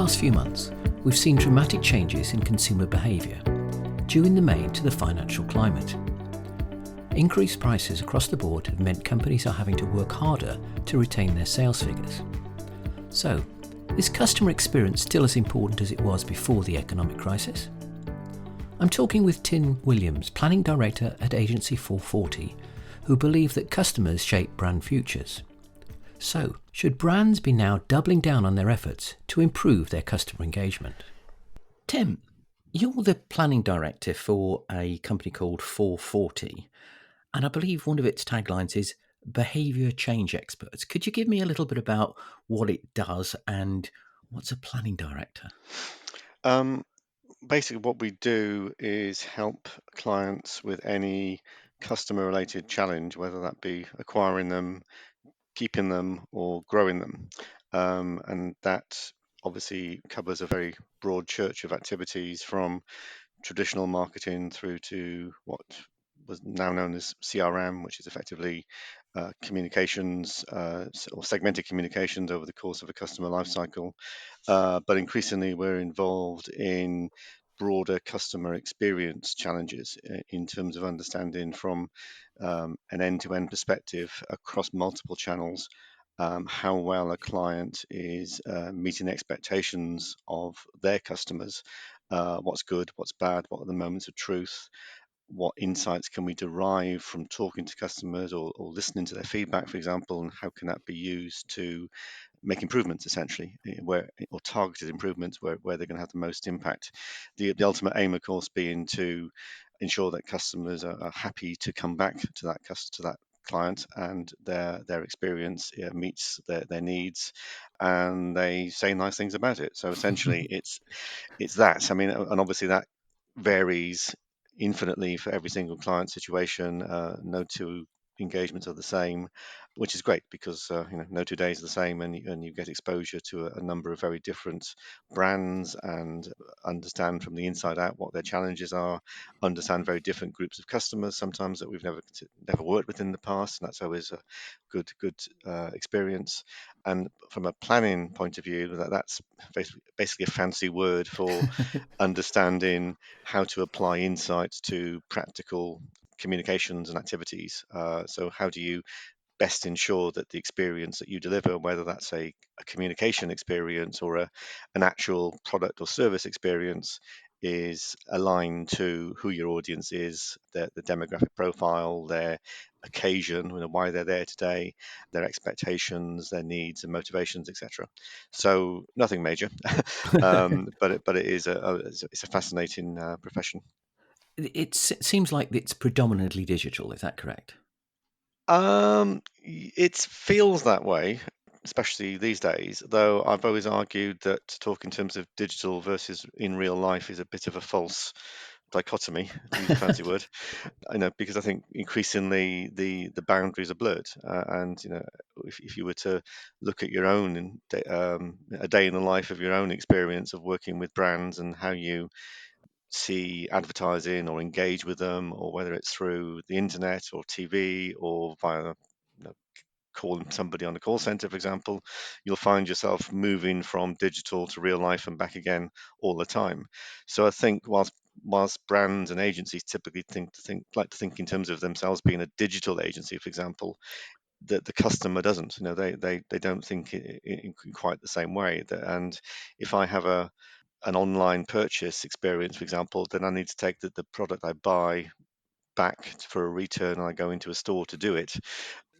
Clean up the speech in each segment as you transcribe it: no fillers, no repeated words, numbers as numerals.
last few months, we've seen dramatic changes in consumer behaviour, due in the main to the financial climate. Increased prices across the board have meant companies are having to work harder to retain their sales figures. So, is customer experience still as important as it was before the economic crisis? I'm talking with Tim Williams, Planning Director at Agency 440, who believe that customers shape brand futures. So, should brands be now doubling down on their efforts to improve their customer engagement? Tim, you're the Planning Director for a company called 440, and I believe one of its taglines is Behaviour Change Experts. Could you give me a little bit about what it does and what's a Planning Director? Basically, what we do is help clients with any customer-related challenge, whether that be acquiring them, keeping them, or growing them. And that obviously covers a very broad church of activities from traditional marketing through to what was now known as CRM, which is effectively communications or segmented communications over the course of a customer lifecycle. But increasingly, we're involved in broader customer experience challenges in terms of understanding from an end-to-end perspective across multiple channels how well a client is meeting expectations of their customers, what's good, what's bad, what are the moments of truth, what insights can we derive from talking to customers or listening to their feedback, for example, and how can that be used to make improvements essentially, where or targeted improvements where they're going to have the most impact. The ultimate aim, of course, being to ensure that customers are happy to come back to that client and their experience meets their needs and they say nice things about it. So essentially it's that. I mean, and obviously that varies infinitely for every single client situation. No two engagements are the same, which is great because no 2 days are the same, and you get exposure to a number of very different brands and understand from the inside out what their challenges are. Understand very different groups of customers sometimes that we've never worked with in the past, and that's always a good experience. And from a planning point of view, that's basically a fancy word for understanding how to apply insights to practical communications and activities. So how do you best ensure that the experience that you deliver, whether that's a communication experience or an actual product or service experience, is aligned to who your audience is, the demographic profile, their occasion, why they're there today, their expectations, their needs and motivations, etc. So nothing major, but it is it's a fascinating profession. It seems like it's predominantly digital, is that correct? It feels that way, especially these days, though I've always argued that to talk in terms of digital versus in real life is a bit of a false dichotomy, to use a fancy word. Because I think increasingly the boundaries are blurred, and if you were to look at your own a day in the life of your own experience of working with brands and how you see advertising or engage with them, or whether it's through the internet or TV or via calling somebody on a call center, for example, you'll find yourself moving from digital to real life and back again all the time. So I think whilst brands and agencies typically like to think in terms of themselves being a digital agency, for example, that the customer doesn't. They don't think in quite the same way. And if I have an online purchase experience, for example, then I need to take the product I buy back for a return and I go into a store to do it.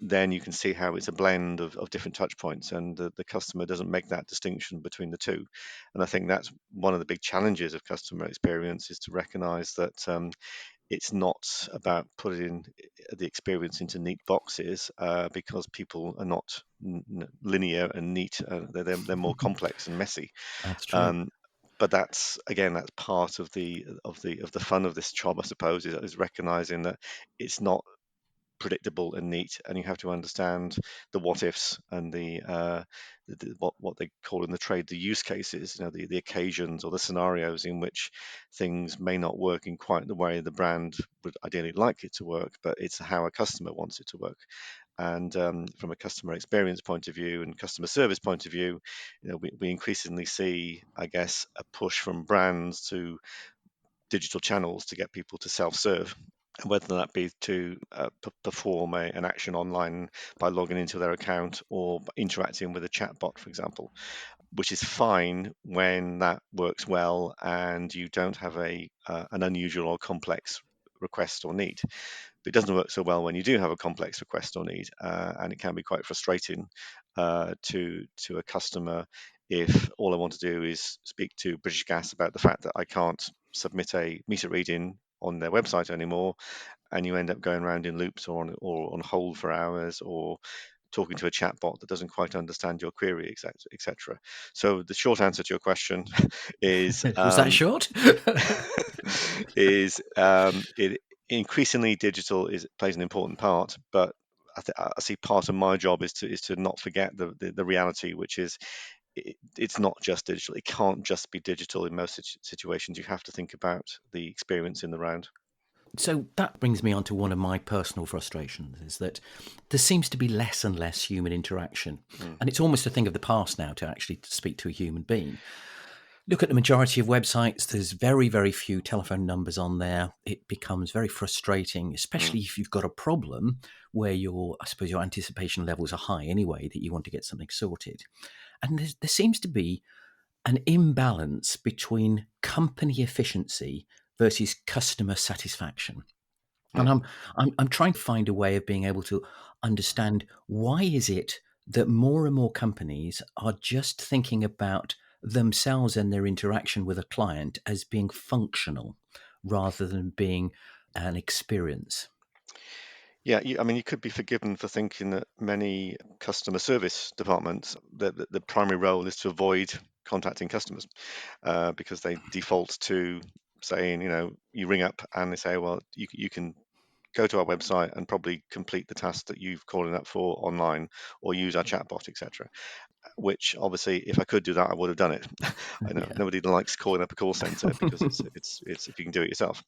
Then you can see how it's a blend of different touch points, and the customer doesn't make that distinction between the two. And I think that's one of the big challenges of customer experience, is to recognize that it's not about putting the experience into neat boxes, because people are not linear and neat. They're more complex and messy. That's true. Um, but that's part of the fun of this job, I suppose, is recognizing that it's not predictable and neat, and you have to understand the what ifs and what they call in the trade the use cases, the occasions or the scenarios in which things may not work in quite the way the brand would ideally like it to work, but it's how a customer wants it to work. And from a customer experience point of view and customer service point of view, we increasingly see, I guess, a push from brands to digital channels to get people to self-serve, whether that be to perform an action online by logging into their account or interacting with a chatbot, for example, which is fine when that works well and you don't have an unusual or complex request or need. But it doesn't work so well when you do have a complex request or need, and it can be quite frustrating to a customer if all I want to do is speak to British Gas about the fact that I can't submit a meter reading on their website anymore, and you end up going around in loops or on hold for hours, or talking to a chatbot that doesn't quite understand your query, etc. So the short answer to your question is Was that short? it increasingly digital plays an important part, but I see part of my job is to not forget the reality, which is it's not just digital. It can't just be digital in most situations. You have to think about the experience in the round. So that brings me on to one of my personal frustrations, is that there seems to be less and less human interaction. Mm, And it's almost a thing of the past now to actually speak to a human being. Look at the majority of websites, there's very, very few telephone numbers on there. It becomes very frustrating, mm, especially if you've got a problem where I suppose your anticipation levels are high anyway, that you want to get something sorted. And there seems to be an imbalance between company efficiency versus customer satisfaction. And mm. I'm trying to find a way of being able to understand, why is it that more and more companies are just thinking about themselves and their interaction with a client as being functional rather than being an experience. Yeah, I mean, you could be forgiven for thinking that many customer service departments, the primary role is to avoid contacting customers, because they default to saying, you ring up and they say, well, you can go to our website and probably complete the task that you've calling up for online, or use our chatbot, etc. Which obviously, if I could do that, I would have done it. I know Yeah. nobody likes calling up a call center because it's if you can do it yourself.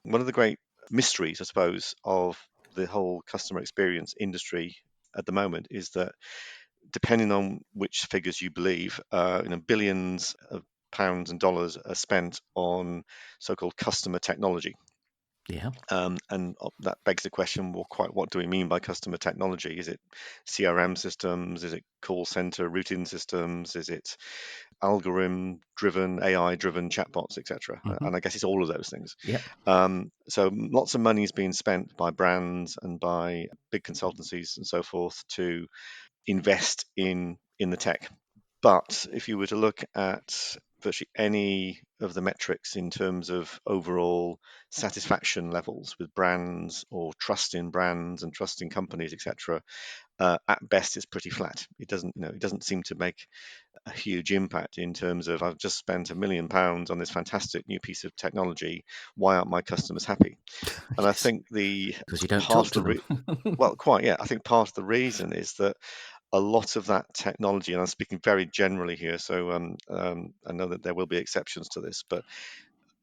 One of the great mysteries, I suppose, of the whole customer experience industry at the moment is that, depending on which figures you believe, billions of pounds and dollars are spent on so-called customer technology. Yeah. And that begs the question, well, quite what do we mean by customer technology? Is it CRM systems? Is it call center routing systems? Is it algorithm driven, AI driven chatbots, etc.? Hmm. And I guess it's all of those things. Yep. So lots of money is being spent by brands and by big consultancies and so forth to invest in the tech. But if you were to look at virtually any of the metrics in terms of overall satisfaction levels with brands, or trust in brands and trust in companies, etc., at best it's pretty flat. It doesn't seem to make a huge impact in terms of, I've just spent £1 million on this fantastic new piece of technology. Why aren't my customers happy? And I Yes. think the Because you don't part talk of to the them. well, quite, yeah. I think part of the reason is that a lot of that technology, and I'm speaking very generally here, so I know that there will be exceptions to this, but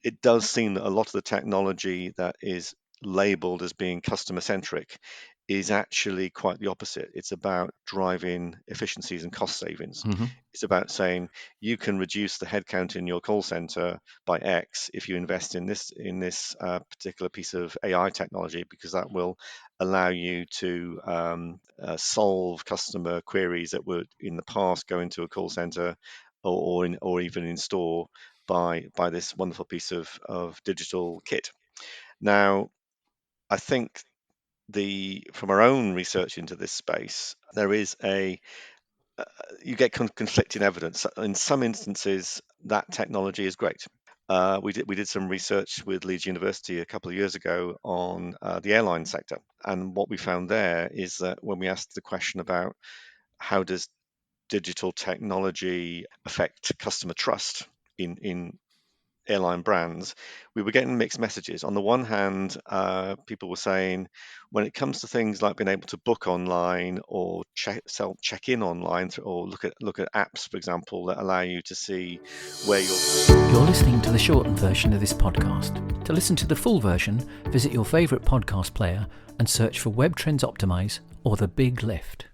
it does seem that a lot of the technology that is labeled as being customer centric is actually quite the opposite. It's about driving efficiencies and cost savings. Hmm. It's about saying you can reduce the headcount in your call center by X if you invest in this particular piece of AI technology, because that will allow you to solve customer queries that would in the past go into a call center, or even in store, by this wonderful piece of digital kit. Now, I think from our own research into this space, there is uh, you get conflicting evidence. In some instances, that technology is great. We did some research with Leeds University a couple of years ago on the airline sector, and what we found there is that when we asked the question about how does digital technology affect customer trust in airline brands, we were getting mixed messages. On the one hand, people were saying when it comes to things like being able to book online or check in online, or look at apps, for example, that allow you to see where You're listening to the shortened version of this podcast. To listen to the full version, visit your favourite podcast player and search for Webtrends Optimize or The Big Lift.